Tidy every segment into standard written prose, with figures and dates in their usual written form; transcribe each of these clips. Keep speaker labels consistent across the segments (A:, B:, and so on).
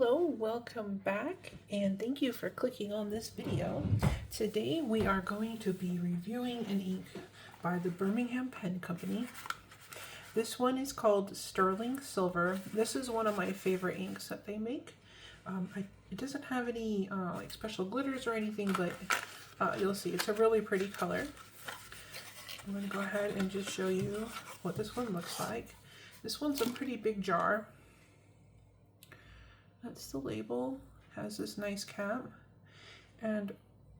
A: Hello, welcome back, and thank you for clicking on this video. Today we are going to be reviewing an ink by the Birmingham Pen Company. This one is called Sterling Silver. This is one of my favorite inks that they make. It doesn't have any like special glitters or anything, but you'll see it's a really pretty color. I'm going to go ahead and just show you what this one looks like. This one's a pretty big jar. That's the label, has this nice cap, and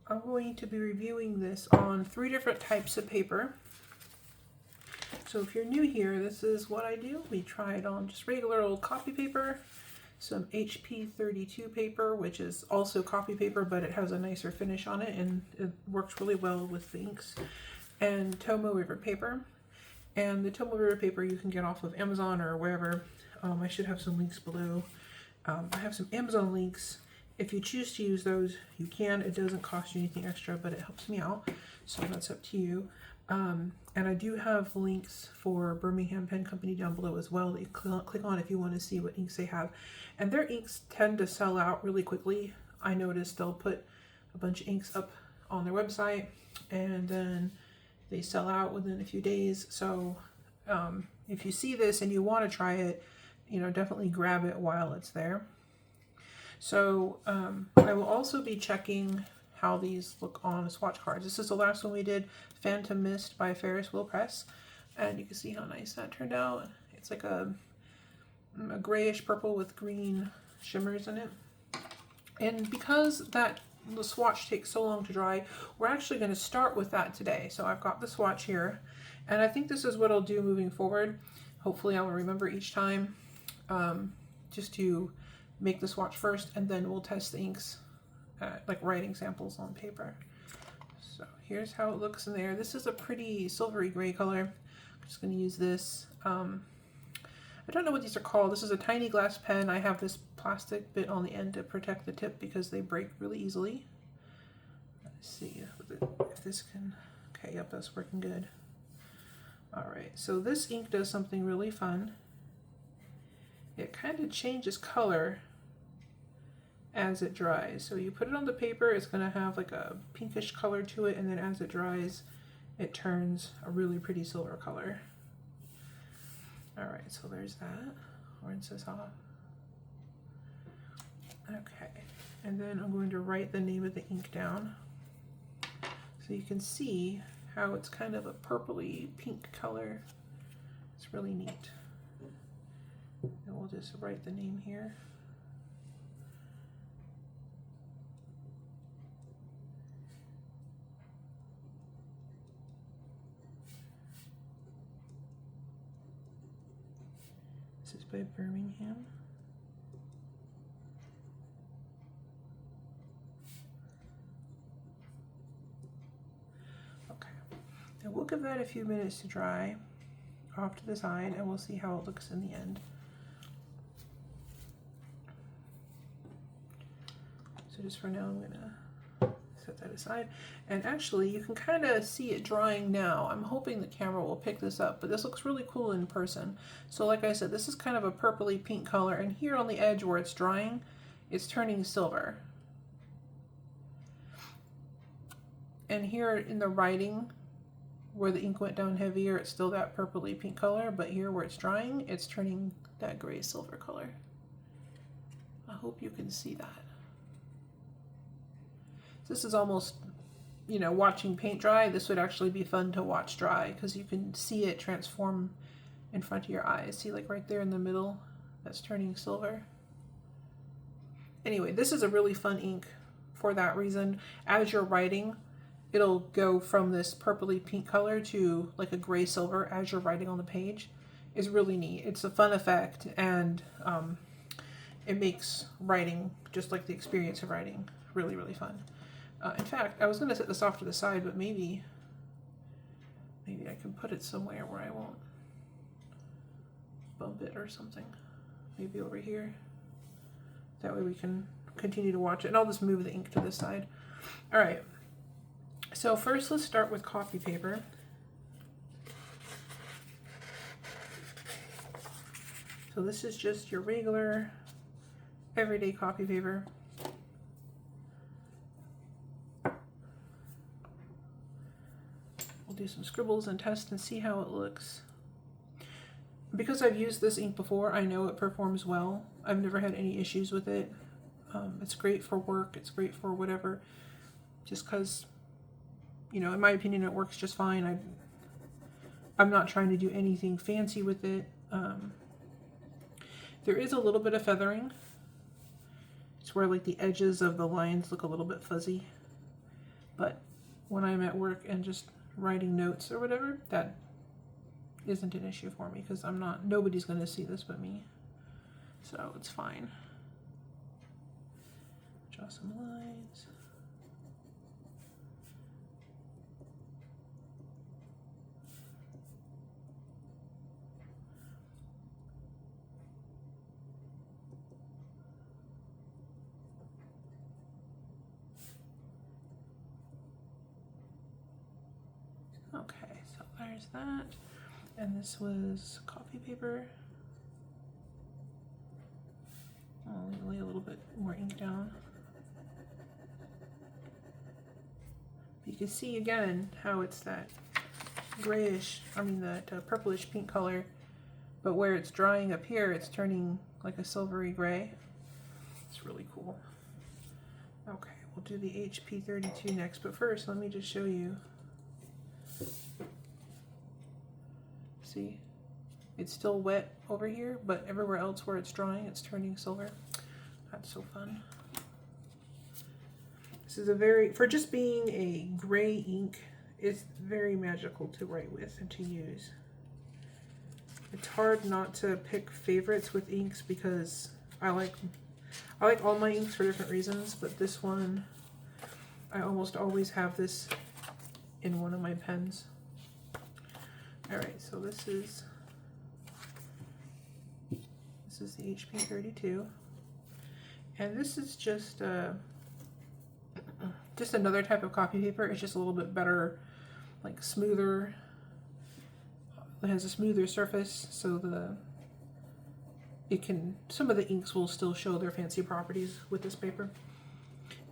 A: I'm going to be reviewing this on 3 different types of paper. So if you're new here, this is what I do. We try it on just regular old copy paper, some HP 32 paper, which is also copy paper, but it has a nicer finish on it and it works really well with the inks, and Tomo River paper. And the Tomo River paper you can get off of Amazon or wherever. I should have some links below. I have some Amazon links. If you choose to use those, you can. It doesn't cost you anything extra, but it helps me out, so that's up to you. And I do have links for Birmingham Pen Company down below as well that you click on if you want to see what inks they have. And their inks tend to sell out really quickly. I noticed they'll put a bunch of inks up on their website and then they sell out within a few days. So if you see this and you want to try it, definitely grab it while it's there. So I will also be checking how these look on swatch cards. This is the last one we did, Phantom Mist by Ferris Wheel Press, and you can see how nice that turned out. It's like a grayish purple with green shimmers in it. And because the swatch takes so long to dry, we're actually going to start with that today. So I've got the swatch here, and I think this is what I'll do moving forward. Hopefully I will remember each time just to make the swatch first, and then we'll test the inks, like writing samples on paper. So here's how it looks in there. This is a pretty silvery gray color. I'm just going to use this. I don't know what these are called. This is a tiny glass pen. I have this plastic bit on the end to protect the tip because they break really easily. Let's see if this can... Okay, yep, that's working good. Alright, so this ink does something really fun. It kind of changes color as it dries. So you put it on the paper, it's going to have like a pinkish color to it, and then as it dries, it turns a really pretty silver color. Alright, so there's that. Rinse this off. Okay, and then I'm going to write the name of the ink down so you can see how it's kind of a purpley pink color. It's really neat. And we'll just write the name here. This is by Birmingham. Okay, now we'll give that a few minutes to dry off to the side, and we'll see how it looks in the end. So just for now, I'm gonna set that aside. And actually, you can kind of see it drying now. I'm hoping the camera will pick this up, but this looks really cool in person. So like I said, this is kind of a purpley pink color, and here on the edge where it's drying, it's turning silver. And here in the writing, where the ink went down heavier, it's still that purpley pink color, but here where it's drying, it's turning that gray silver color. I hope you can see that. This is almost, watching paint dry. This would actually be fun to watch dry because you can see it transform in front of your eyes. See, like right there in the middle, that's turning silver. Anyway, this is a really fun ink for that reason. As you're writing, it'll go from this purpley pink color to like a gray silver as you're writing on the page. It's really neat. It's a fun effect, and it makes writing, just like the experience of writing, really, really fun. In fact, I was going to set this off to the side, but maybe I can put it somewhere where I won't bump it or something. Maybe over here. That way we can continue to watch it. And I'll just move the ink to this side. Alright, so first let's start with copy paper. So this is just your regular everyday copy paper. We'll do some scribbles and test and see how it looks. Because I've used this ink before, I know it performs well. I've never had any issues with it. It's great for work, it's great for whatever. Just because, you know, in my opinion, it works just fine. I'm not trying to do anything fancy with it. There is a little bit of feathering. It's where like the edges of the lines look a little bit fuzzy. But when I'm at work and just writing notes or whatever, that isn't an issue for me because nobody's going to see this but me. So it's fine. Draw some lines. Okay, so there's that. And this was copy paper. I'll lay a little bit more ink down. You can see again how it's that grayish, that purplish pink color, but where it's drying up here, it's turning like a silvery gray. It's really cool. Okay, we'll do the HP 32 next, but first let me just show you. See, it's still wet over here, but everywhere else where it's drying, it's turning silver. That's so fun. This is for just being a gray ink, it's very magical to write with and to use. It's hard not to pick favorites with inks because I like all my inks for different reasons, but this one, I almost always have this in one of my pens. Alright, so this is the HP 32, and this is just another type of copy paper. It's just a little bit better, like smoother. It has a smoother surface, so some of the inks will still show their fancy properties with this paper.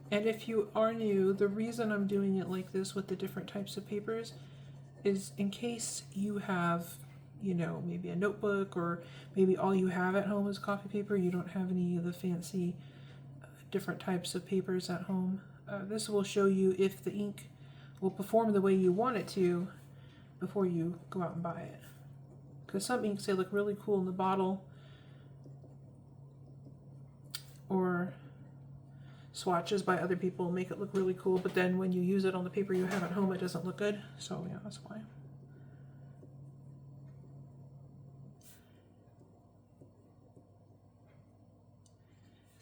A: And if you are new, the reason I'm doing it like this with the different types of papers is in case you have, you know, maybe a notebook, or maybe all you have at home is copy paper, you don't have any of the fancy different types of papers at home. This will show you if the ink will perform the way you want it to before you go out and buy it. Because some inks, they look really cool in the bottle, or swatches by other people make it look really cool, but then when you use it on the paper you have at home, it doesn't look good. So yeah, that's why.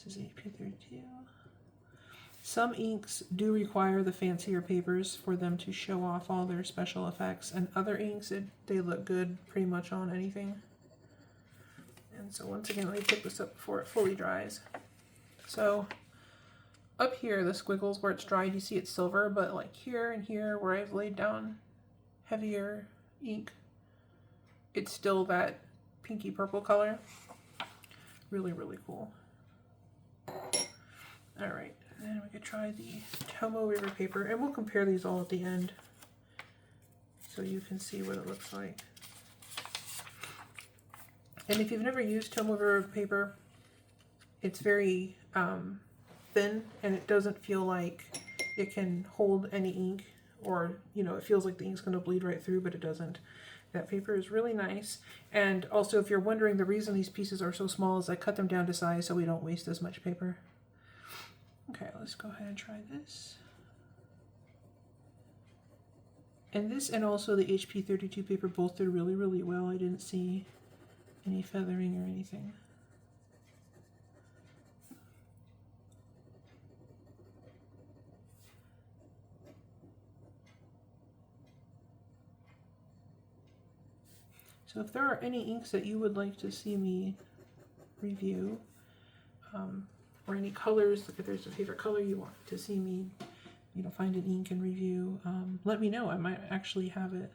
A: This is HP 32. Some inks do require the fancier papers for them to show off all their special effects, and other inks, they look good pretty much on anything. And so once again, let me pick this up before it fully dries. So up here, the squiggles where it's dried, you see it's silver, but like here and here where I've laid down heavier ink, it's still that pinky purple color. Really, really cool. All right, and we could try the Tomo River paper, and we'll compare these all at the end so you can see what it looks like. And if you've never used Tomo River paper, it's very thin, and it doesn't feel like it can hold any ink, or, you know, it feels like the ink's going to bleed right through, but it doesn't. That paper is really nice. And also, if you're wondering, the reason these pieces are so small is I cut them down to size so we don't waste as much paper. Okay, let's go ahead and try this. And this and also the HP 32 paper both did really, really well. I didn't see any feathering or anything. So if there are any inks that you would like to see me review, or any colors, like if there's a favorite color you want to see me, you know, find an ink and review, let me know. I might actually have it.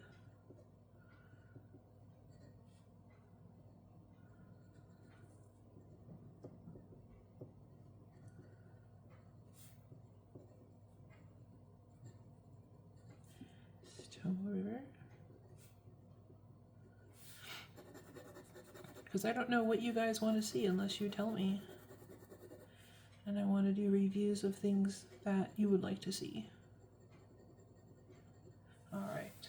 A: because I don't know what you guys want to see unless you tell me. And I want to do reviews of things that you would like to see. Alright.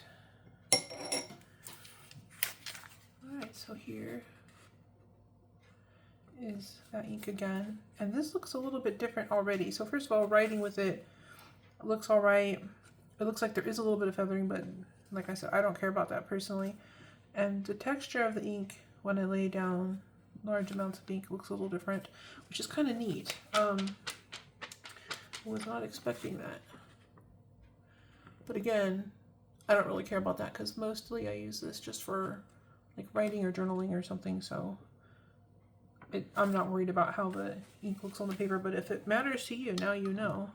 A: Alright, so here is that ink again. And this looks a little bit different already. So first of all, writing with it looks alright. It looks like there is a little bit of feathering, but like I said, I don't care about that personally. And the texture of the ink when I lay down large amounts of ink looks a little different, which is kind of neat. Was not expecting that. But again, I don't really care about that because mostly I use this just for like writing or journaling or something, so I'm not worried about how the ink looks on the paper, but if it matters to you, now you know.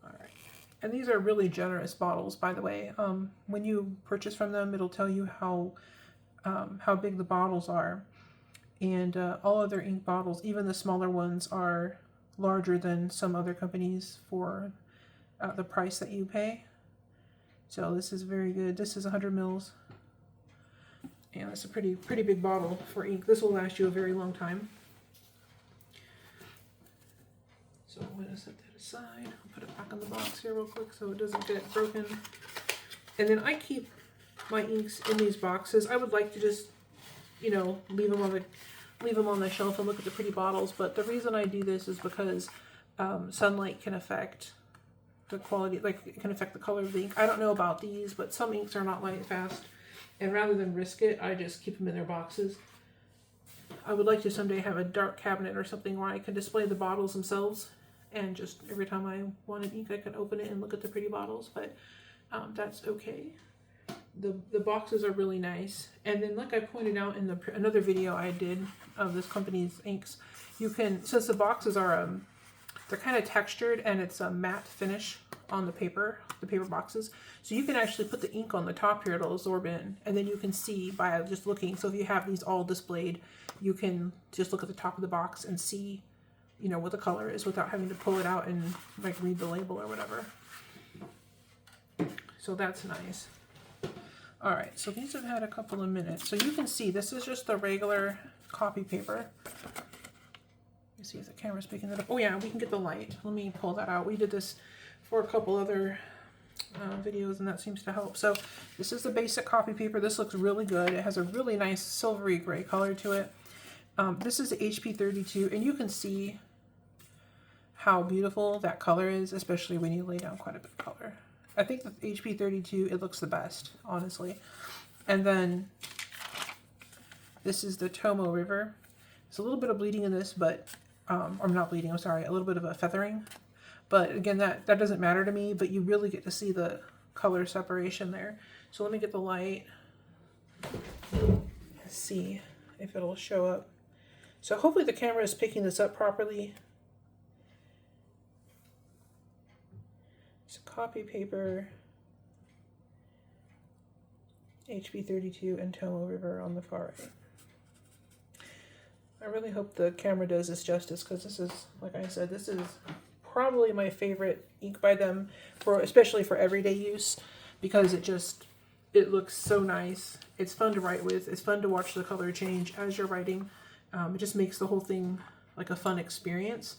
A: Alright. And these are really generous bottles, by the way. When you purchase from them, it'll tell you how big the bottles are. And all of their ink bottles, even the smaller ones, are larger than some other companies for the price that you pay. So this is very good. This is 100 mils. And it's a pretty big bottle for ink. This will last you a very long time. So I'm going to set that aside. I'll put it back in the box here real quick so it doesn't get broken. And then I keep my inks in these boxes. I would like to just, you know, leave them on the shelf and look at the pretty bottles. But the reason I do this is because sunlight can affect the quality, like it can affect the color of the ink. I don't know about these, but some inks are not light fast. And rather than risk it, I just keep them in their boxes. I would like to someday have a dark cabinet or something where I can display the bottles themselves. And just every time I want an ink, I can open it and look at the pretty bottles. But that's okay. The boxes are really nice. And then like I pointed out in another video I did of this company's inks, you can, since the boxes are, they're kind of textured and it's a matte finish on the paper boxes. So you can actually put the ink on the top here, it'll absorb in, and then you can see by just looking. So if you have these all displayed, you can just look at the top of the box and see, you know, what the color is without having to pull it out and like read the label or whatever. So that's nice. All right, so these have had a couple of minutes. So you can see this is just the regular copy paper. You see if the camera's picking it up. Oh yeah, we can get the light. Let me pull that out. We did this for a couple other videos and that seems to help. So this is the basic copy paper. This looks really good. It has a really nice silvery gray color to it. This is the HP 32 and you can see how beautiful that color is, especially when you lay down quite a bit of color. I think the HP 32, it looks the best, honestly. And then this is the Tomo River. There's a little bit of bleeding in this, but, or not bleeding, I'm sorry, a little bit of a feathering. But again, that doesn't matter to me, but you really get to see the color separation there. So let me get the light. Let's see if it'll show up. So hopefully the camera is picking this up properly. It's copy paper, HP 32 and Tomo River on the far right. I really hope the camera does this justice because this is, like I said, this is probably my favorite ink by them, especially for everyday use, because it looks so nice. It's fun to write with. It's fun to watch the color change as you're writing. It just makes the whole thing like a fun experience.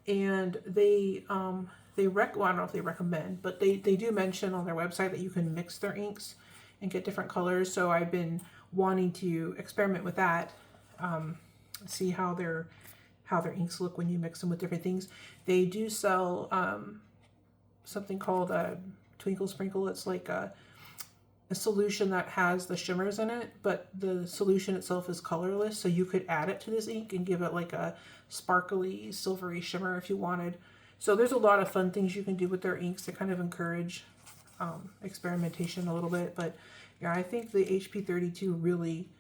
A: And well, I don't know if they recommend, but they do mention on their website that you can mix their inks and get different colors. So I've been wanting to experiment with that, see how their inks look when you mix them with different things. They do sell something called a Twinkle Sprinkle. It's like a solution that has the shimmers in it, but the solution itself is colorless. So you could add it to this ink and give it like a sparkly, silvery shimmer if you wanted. So there's a lot of fun things you can do with their inks to kind of encourage experimentation a little bit. But yeah, I think the HP 32 really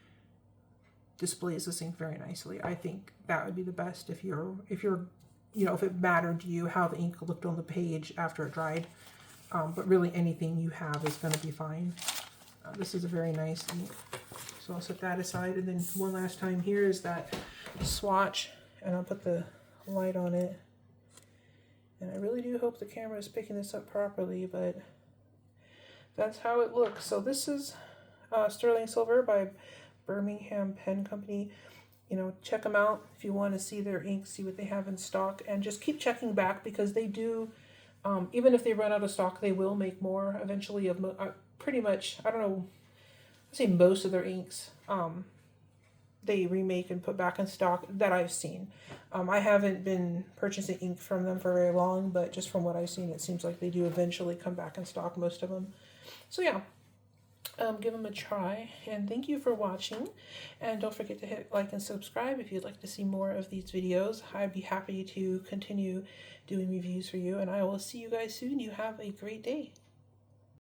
A: displays this ink very nicely. I think that would be the best if you're you know, if it mattered to you how the ink looked on the page after it dried. But really anything you have is going to be fine. This is a very nice ink. So I'll set that aside. And then one last time, here is that swatch, and I'll put the light on it. And I really do hope the camera is picking this up properly, but that's how it looks. So this is Sterling Silver by Birmingham Pen Company. You know, check them out if you want to see their ink, see what they have in stock, and just keep checking back because they do, even if they run out of stock, they will make more eventually of pretty much, I don't know, I'd say most of their inks they remake and put back in stock that I've seen. I haven't been purchasing ink from them for very long, but just from what I've seen, it seems like they do eventually come back in stock, most of them. So yeah. Give them a try, and thank you for watching, and don't forget to hit like and subscribe if you'd like to see more of these videos. I'd be happy to continue doing reviews for you, and I will see you guys soon. You have a great day.